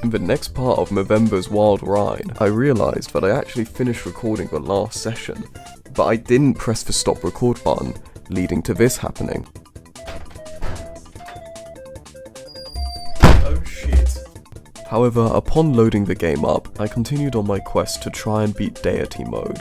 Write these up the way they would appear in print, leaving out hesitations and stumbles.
In the next part of November's wild ride, I realised that I actually finished recording the last session, but I didn't press the stop record button, leading to this happening. Oh shit. However, upon loading the game up, I continued on my quest to try and beat deity mode.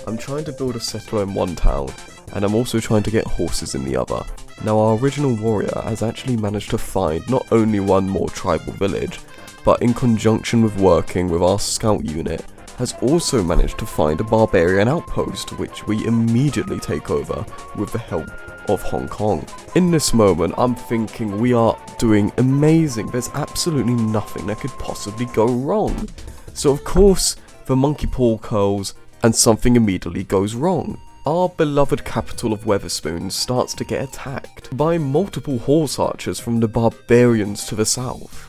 I'm trying to build a settler in one town, and I'm also trying to get horses in the other. Now our original warrior has actually managed to find not only one more tribal village, but in conjunction with working with our scout unit, has also managed to find a barbarian outpost, which we immediately take over with the help of Hong Kong. In this moment, I'm thinking we are doing amazing. There's absolutely nothing that could possibly go wrong. So of course, the monkey paw curls and something immediately goes wrong. Our beloved capital of Weatherspoon starts to get attacked by multiple horse archers from the barbarians to the south.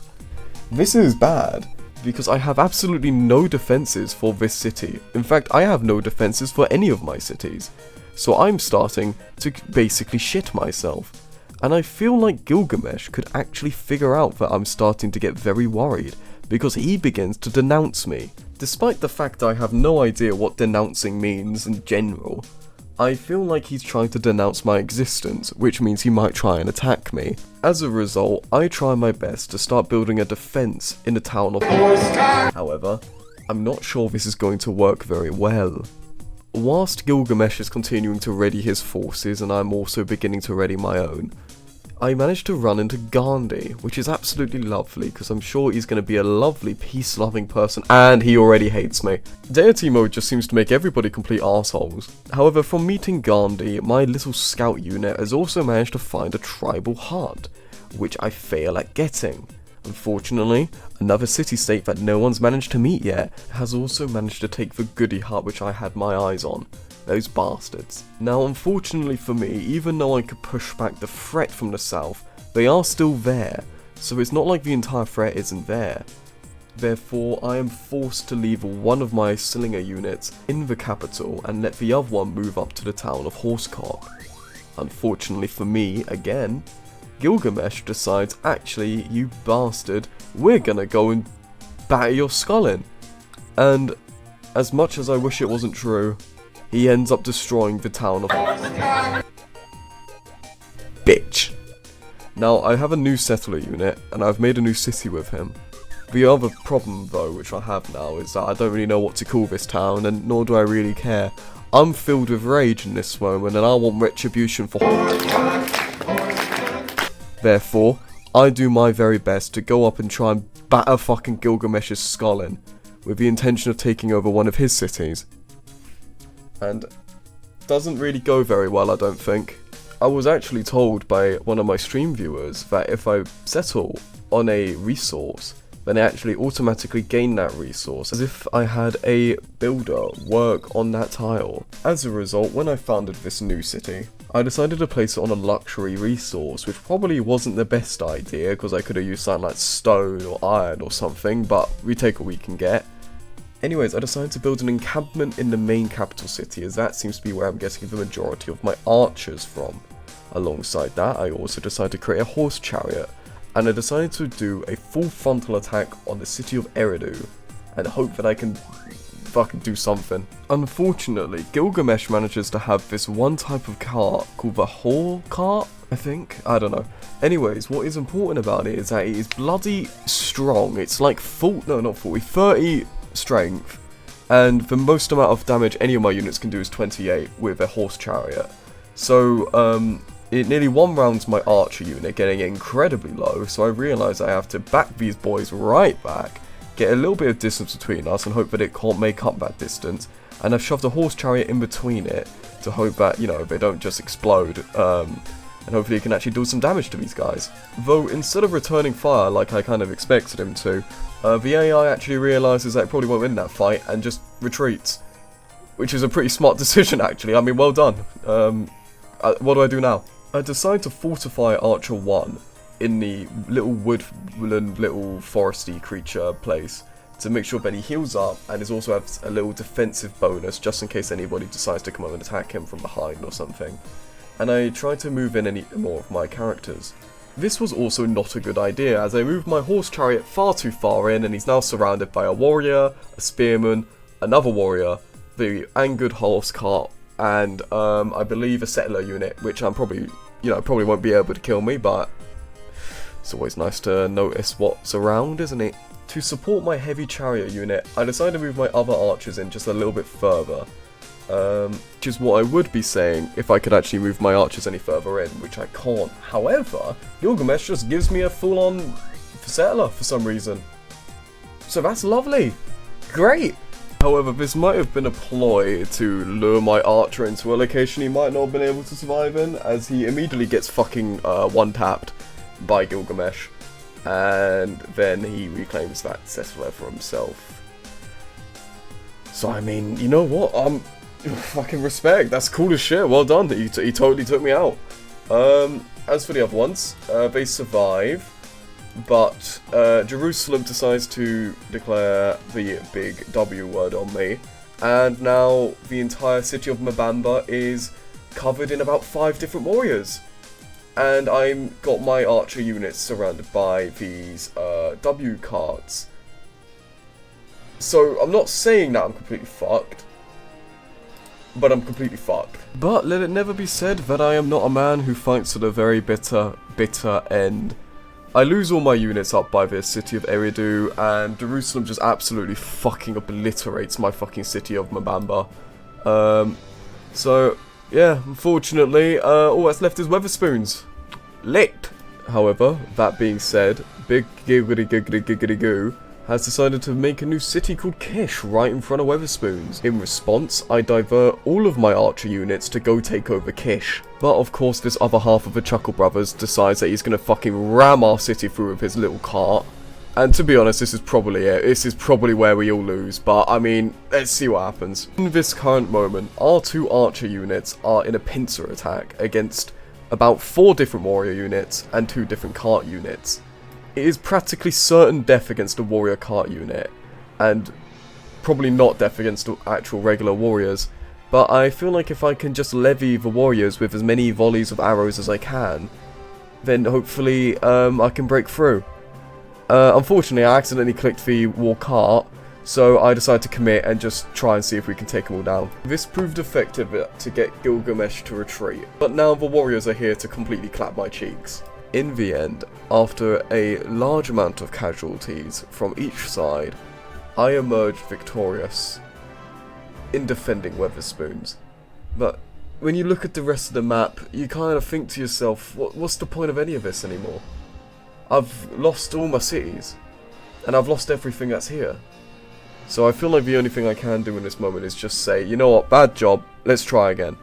This is bad, because I have absolutely no defences for this city. In fact, I have no defences for any of my cities. So I'm starting to basically shit myself. And I feel like Gilgamesh could actually figure out that I'm starting to get very worried, because he begins to denounce me. Despite the fact I have no idea what denouncing means in general, I feel like he's trying to denounce my existence, which means he might try and attack me. As a result, I try my best to start building a defense in the town of However, I'm not sure this is going to work very well. Whilst Gilgamesh is continuing to ready his forces and I'm also beginning to ready my own, I managed to run into Gandhi, which is absolutely lovely because I'm sure he's going to be a lovely, peace-loving person, and he already hates me. Deity mode just seems to make everybody complete assholes. However, from meeting Gandhi, my little scout unit has also managed to find a tribal hut, which I fail at getting. Unfortunately, another city-state that no one's managed to meet yet has also managed to take the goody hut which I had my eyes on. Those bastards. Now, unfortunately for me, even though I could push back the threat from the south, they are still there, so it's not like the entire threat isn't there. Therefore, I am forced to leave one of my Slinger units in the capital and let the other one move up to the town of Horsecock. Unfortunately for me, again, Gilgamesh decides, actually, you bastard, we're gonna go and batter your skull in. And as much as I wish it wasn't true, he ends up destroying the town of bitch. Now, I have a new settler unit, and I've made a new city with him. The other problem, though, which I have now, is that I don't really know what to call this town, and nor do I really care. I'm filled with rage in this moment, and I want retribution for Therefore, I do my very best to go up and try and batter fucking Gilgamesh's skull in, with the intention of taking over one of his cities. And doesn't really go very well, I don't think. I was actually told by one of my stream viewers that if I settle on a resource, then I actually automatically gain that resource, as if I had a builder work on that tile. As a result, when I founded this new city, I decided to place it on a luxury resource, which probably wasn't the best idea, because I could have used something like stone or iron or something, but we take what we can get. Anyways, I decided to build an encampment in the main capital city, as that seems to be where I'm getting the majority of my archers from. Alongside that, I also decided to create a horse chariot, and I decided to do a full frontal attack on the city of Eridu, and hope that I can fucking do something. Unfortunately, Gilgamesh manages to have this one type of cart called the Hall Cart, I think? I don't know. Anyways, what is important about it is that it is bloody strong. It's like 30 strength, and the most amount of damage any of my units can do is 28 with a horse chariot. So, it nearly one rounds my archer unit, getting incredibly low, so I realise I have to back these boys right back, get a little bit of distance between us and hope that it can't make up that distance, and I've shoved a horse chariot in between it to hope that, you know, they don't just explode, and hopefully it can actually do some damage to these guys. Though, instead of returning fire like I kind of expected him to, the AI actually realises that it probably won't win that fight and just retreats. Which is a pretty smart decision, actually. I mean, well done. What do I do now? I decide to fortify Archer 1 in the little woodland, little foresty creature place to make sure that he heals up and is also has a little defensive bonus just in case anybody decides to come over and attack him from behind or something. And I try to move in any more of my characters. This was also not a good idea, as I moved my horse chariot far too far in, and he's now surrounded by a warrior, a spearman, another warrior, the angered horse cart, and I believe a settler unit, which I'm probably won't be able to kill me, but it's always nice to notice what's around, isn't it? To support my heavy chariot unit, I decided to move my other archers in just a little bit further. Which is what I would be saying if I could actually move my archers any further in, which I can't. However, Gilgamesh just gives me a full-on settler for some reason. So that's lovely. Great. However, this might have been a ploy to lure my archer into a location he might not have been able to survive in, as he immediately gets fucking one-tapped by Gilgamesh, and then he reclaims that settler for himself. So I mean, you know what? Fucking respect. That's cool as shit. Well done. He totally took me out. As for the other ones, they survive, but Jerusalem decides to declare the big W word on me, and now the entire city of Mabamba is covered in about 5 different warriors. And I've got my archer units surrounded by these W cards. So I'm not saying that I'm completely fucked, but I'm completely fucked. But let it never be said that I am not a man who fights to the very bitter end. I lose all my units up by this city of Eridu, and Jerusalem just absolutely fucking obliterates my fucking city of Mabamba. So, yeah, unfortunately, all that's left is Weatherspoons. Lit! However, that being said, Big Giggity Giggity Giggity Goo has decided to make a new city called Kish right in front of Weatherspoons. In response, I divert all of my archer units to go take over Kish. But of course this other half of the Chuckle Brothers decides that he's gonna fucking ram our city through with his little cart. And to be honest, this is probably it. This is probably where we all lose, but I mean, let's see what happens. In this current moment, our 2 archer units are in a pincer attack against about 4 different warrior units and 2 different cart units. It is practically certain death against a warrior cart unit, and probably not death against actual regular warriors, but I feel like if I can just levy the warriors with as many volleys of arrows as I can, then hopefully I can break through. Unfortunately, I accidentally clicked the war cart, so I decided to commit and just try and see if we can take them all down. This proved effective to get Gilgamesh to retreat, but now the warriors are here to completely clap my cheeks. In the end, after a large amount of casualties from each side, I emerged victorious in defending Weatherspoons. But when you look at the rest of the map, you kind of think to yourself, what's the point of any of this anymore? I've lost all my cities, and I've lost everything that's here. So I feel like the only thing I can do in this moment is just say, you know what, bad job, let's try again.